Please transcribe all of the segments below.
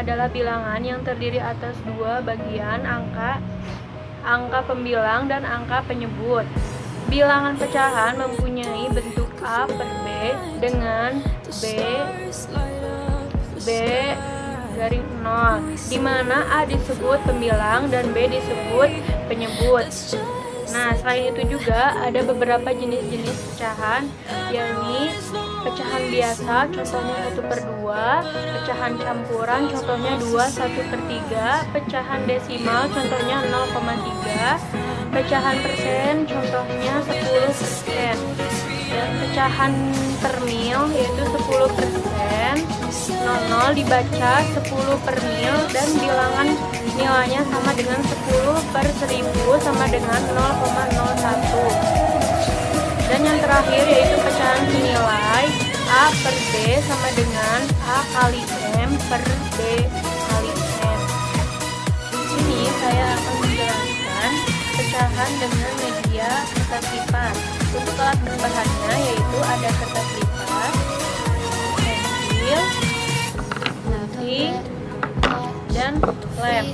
adalah bilangan yang terdiri atas dua bagian, angka pembilang dan angka penyebut. Bilangan pecahan mempunyai bentuk A per B dengan B garing 0, di mana A disebut pembilang dan B disebut penyebut. Nah, selain itu juga ada beberapa jenis-jenis pecahan, yakni pecahan biasa, contohnya 1/2, pecahan campuran, contohnya 2/1/3, pecahan desimal, contohnya 0,3, pecahan persen, contohnya 10%, dan pecahan per mil, yaitu 10%, 00 dibaca 10 per mil, dan bilangan nilainya sama dengan 10/1000 sama dengan 0,01. Dan yang terakhir yaitu pecahan senilai A per B sama dengan A kali M per B kali M. Di sini saya akan menjelaskan pecahan dengan media kertas lipat. Untuk alat berbahannya yaitu ada kertas lipat, pensil, gunting, dan lem.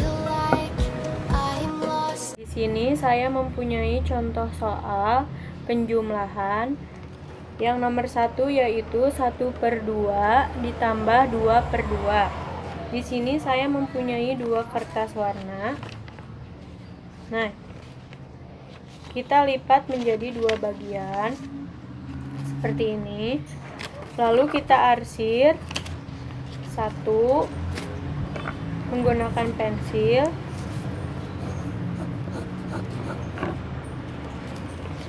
Di sini saya mempunyai contoh soal penjumlahan yang nomor 1, yaitu 1/2 ditambah 2/2. Di sini saya mempunyai 2 kertas warna. Nah, kita lipat menjadi 2 bagian seperti ini. Lalu kita arsir 1 menggunakan pensil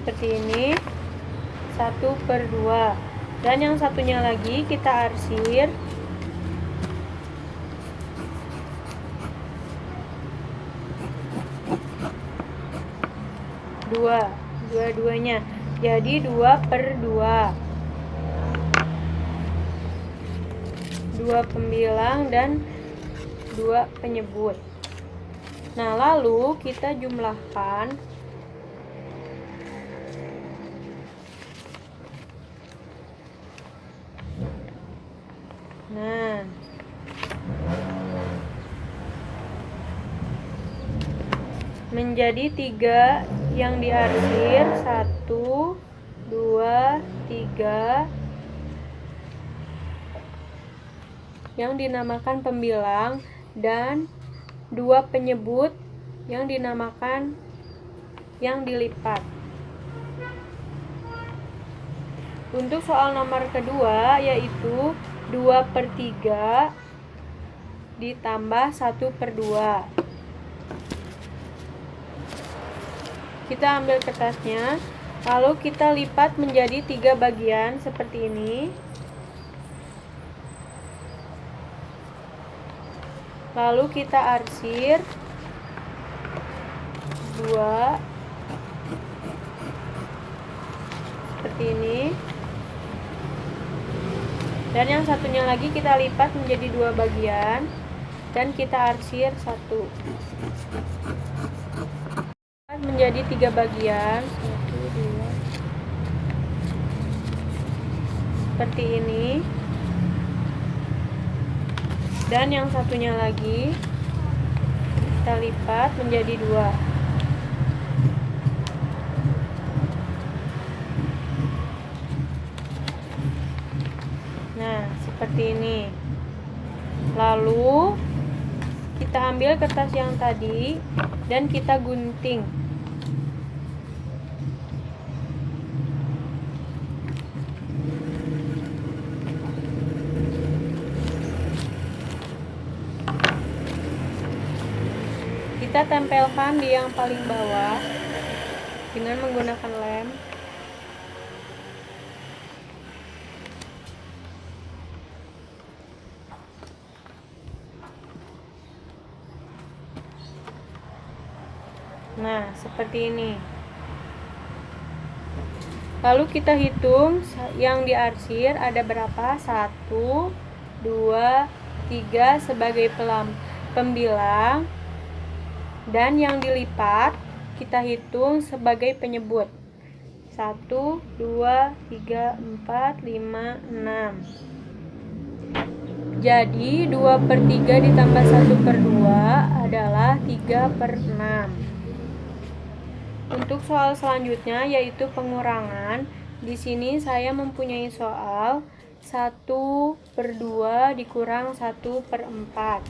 seperti ini, 1/2, dan yang satunya lagi kita arsir dua-duanya, jadi 2/2, 2 pembilang dan 2 penyebut. Nah, lalu kita jumlahkan menjadi 3 yang diarsir, 1, 2, 3, yang dinamakan pembilang, dan 2 penyebut yang dinamakan yang dilipat. Untuk soal nomor kedua yaitu 2/3 ditambah 1/2. Kita ambil kertasnya, lalu kita lipat menjadi 3 bagian seperti ini. Lalu kita arsir 2 seperti ini. Dan yang satunya lagi kita lipat menjadi 2 bagian dan kita arsir 1. Menjadi 3 bagian, 1, 2, seperti ini. Dan yang satunya lagi kita lipat menjadi 2. Nah, seperti ini. Lalu kita ambil kertas yang tadi dan kita gunting. Kita tempelkan di yang paling bawah dengan menggunakan lem. Nah, seperti ini. Lalu kita hitung yang diarsir ada berapa? 1, 2, 3 sebagai pembilang, dan yang dilipat kita hitung sebagai penyebut. 1, 2, 3, 4, 5, 6. Jadi 2/3 ditambah 1/2 adalah 3/6. Untuk soal selanjutnya yaitu pengurangan. Di sini saya mempunyai soal 1/2 dikurang 1/4.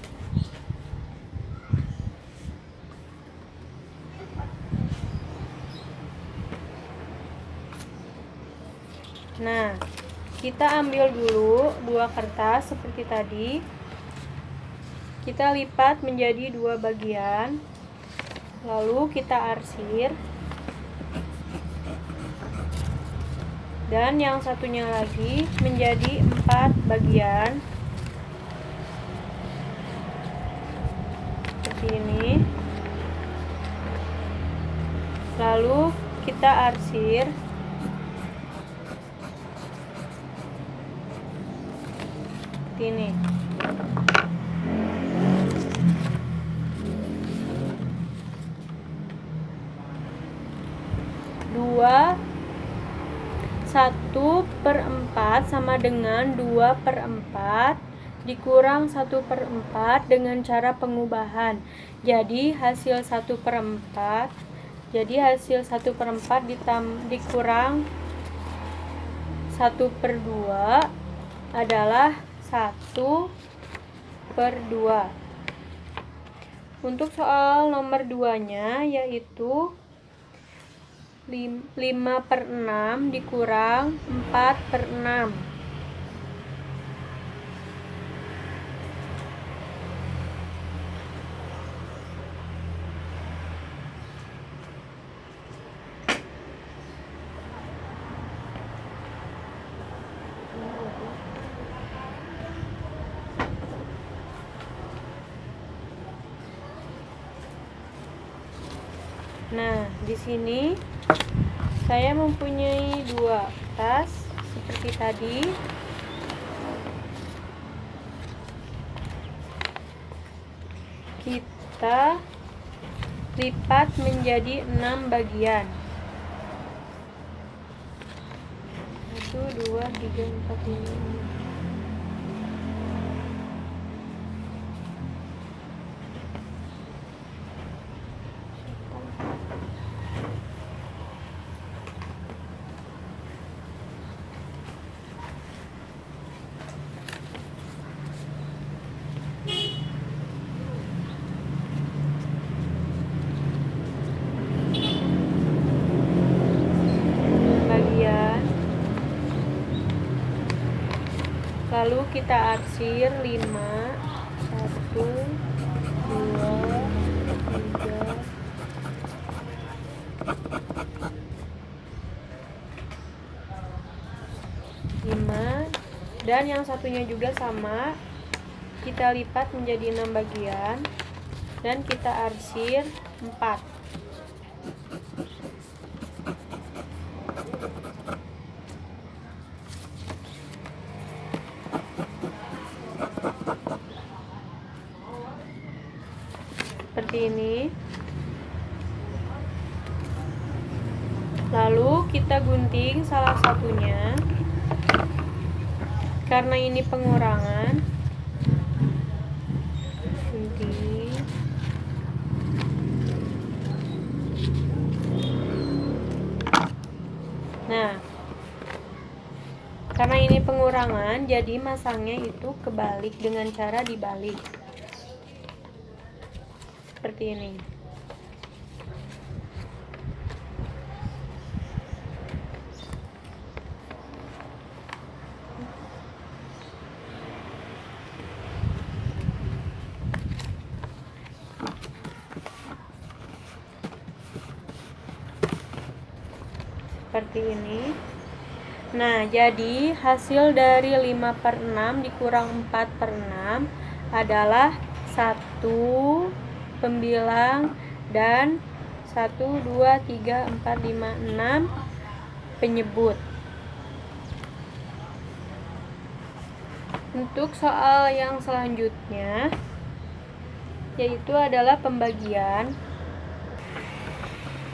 Nah, kita ambil dulu 2 kertas seperti tadi. Kita lipat menjadi 2 bagian. Lalu kita arsir. Dan yang satunya lagi menjadi 4 bagian. Seperti ini. Lalu kita arsir. Seperti ini. Dua 1/4 sama dengan 2/4 dikurang 1/4 dengan cara pengubahan. Jadi hasil 1/4 dikurang 1/2 adalah 1/2. Untuk soal nomor 2-nya yaitu 5/6 dikurang 4/6. Nah, di sini saya mempunyai 2 kertas seperti tadi. Kita lipat menjadi 6 bagian. 1, 2, 3, 4, 5, 6. Lalu kita arsir 5, 1, 2, 3, 5, dan yang satunya juga sama, kita lipat menjadi 6 bagian dan kita arsir 4. Seperti ini. Lalu kita gunting salah satunya. Karena ini pengurangan, gunting. Nah, karena ini pengurangan, jadi masangnya itu kebalik dengan cara dibalik. Seperti ini. Seperti ini. Nah, jadi hasil dari 5/6 dikurang 4/6 adalah 1 pembilang dan 1, 2, 3, 4, 5, 6 penyebut. Untuk soal yang selanjutnya yaitu adalah pembagian.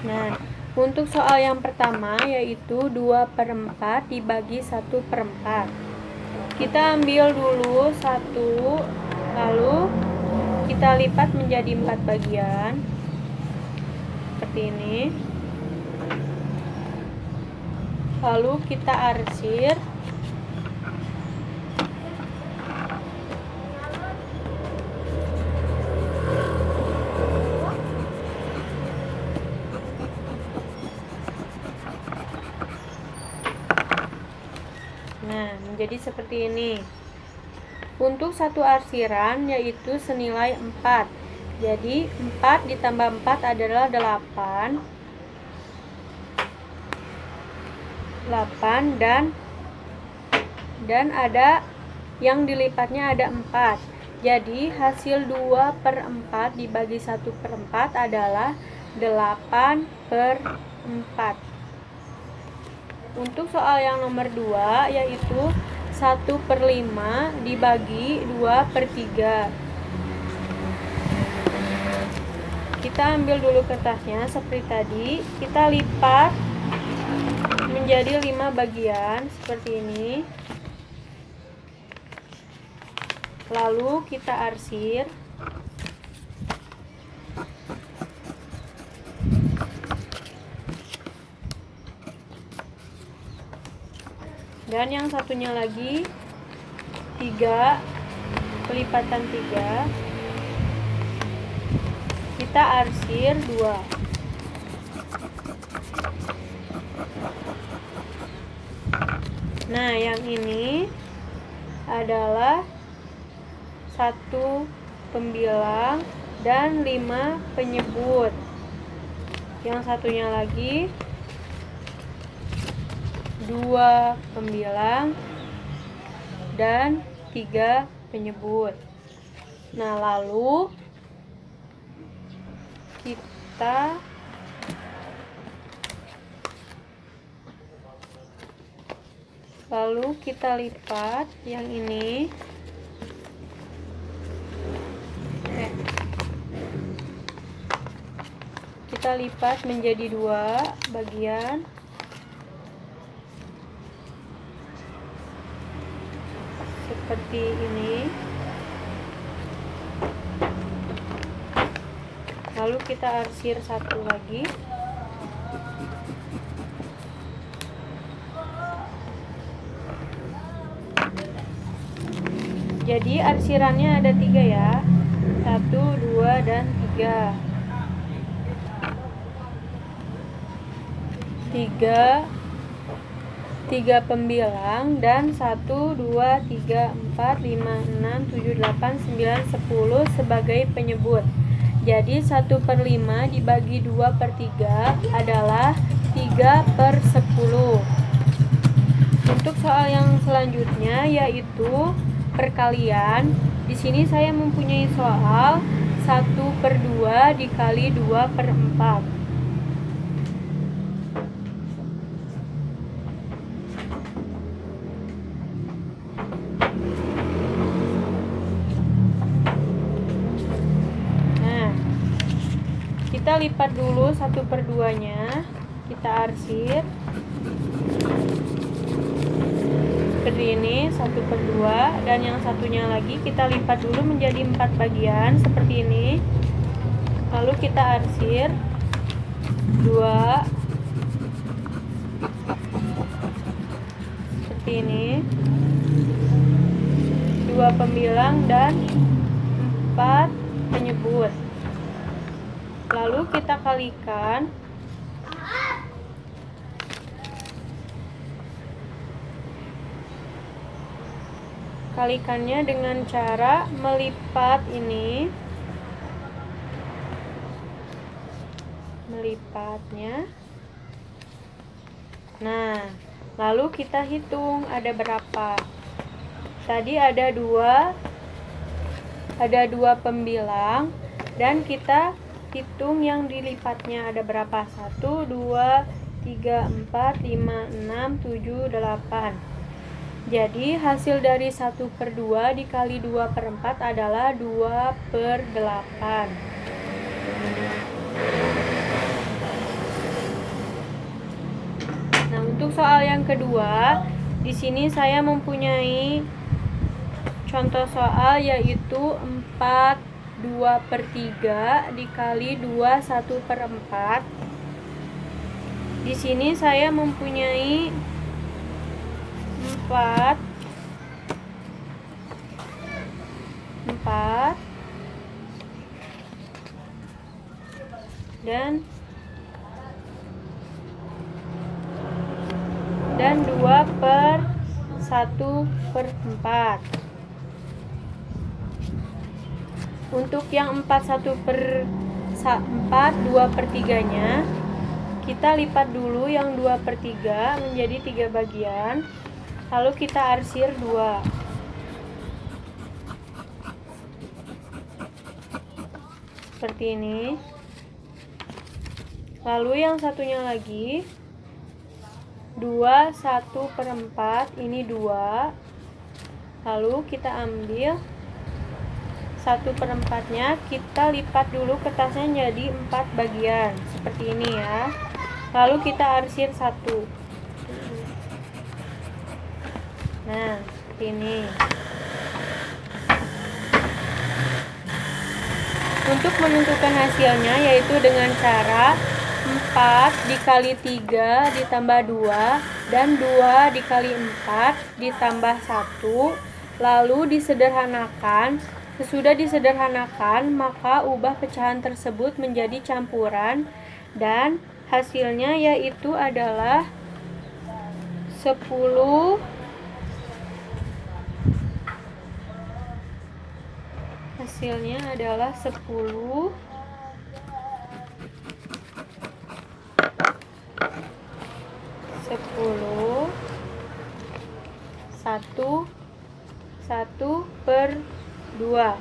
Nah, untuk soal yang pertama yaitu 2/4 dibagi 1/4. Kita ambil dulu 1, lalu kita lipat menjadi 4 bagian seperti ini. Lalu kita arsir. Nah, menjadi seperti ini. Untuk satu arsiran yaitu senilai 4. Jadi 4 ditambah 4 adalah 8. 8 dan ada yang dilipatnya ada 4. Jadi hasil 2/4 dibagi 1/4 adalah 8/4. Untuk soal yang nomor 2 yaitu 1/5 dibagi 2/3. Kita ambil dulu kertasnya seperti tadi, kita lipat menjadi 5 bagian seperti ini. Lalu kita arsir. Dan yang satunya lagi 3 pelipatan 3, kita arsir 2. Nah, yang ini adalah 1 pembilang dan 5 penyebut. Yang satunya lagi 2 pembilang dan 3 penyebut. Nah, lalu kita lipat yang ini. Kita lipat menjadi 2 bagian. Seperti ini. Lalu kita arsir 1 lagi. Jadi arsirannya ada 3 ya. 1, 2, dan 3. 3 pembilang dan 1, 2, 3, 4, 5, 6, 7, 8, 9, 10 sebagai penyebut. Jadi 1/5 dibagi 2/3 adalah 3/10. Untuk soal yang selanjutnya yaitu perkalian. Di sini saya mempunyai soal 1/2 dikali 2/4. Kita lipat dulu 1/2-nya, kita arsir seperti ini 1/2, dan yang satunya lagi kita lipat dulu menjadi 4 bagian seperti ini. Lalu kita arsir 2 seperti ini, 2 pembilang dan 4 penyebut. Lalu kita kalikan. Kalikannya dengan cara melipat ini. Melipatnya. Nah, lalu kita hitung ada berapa. Tadi ada 2 pembilang dan kita hitung yang dilipatnya ada berapa. 1, 2, 3, 4, 5, 6, 7, 8. Jadi hasil dari 1/2 dikali 2/4 adalah 2/8. Nah, untuk soal yang kedua, di sini saya mempunyai contoh soal yaitu 4 2/3 dikali 2 1/4. Di sini saya mempunyai 4 dan 2/1/4. Untuk yang 2/3 nya kita lipat dulu yang 2/3 menjadi 3 bagian, lalu kita arsir 2. Seperti ini. Lalu yang satunya lagi 2/1/4, ini 2. Lalu kita ambil 1/4 nya, kita lipat dulu kertasnya jadi 4 bagian seperti ini ya. Lalu kita arsir 1. Nah, seperti ini. Untuk menentukan hasilnya yaitu dengan cara 4 dikali 3 ditambah 2 dan 2 dikali 4 ditambah 1, lalu disederhanakan. Sesudah disederhanakan, maka ubah pecahan tersebut menjadi campuran dan hasilnya yaitu adalah 10 hasilnya adalah 10 1/2.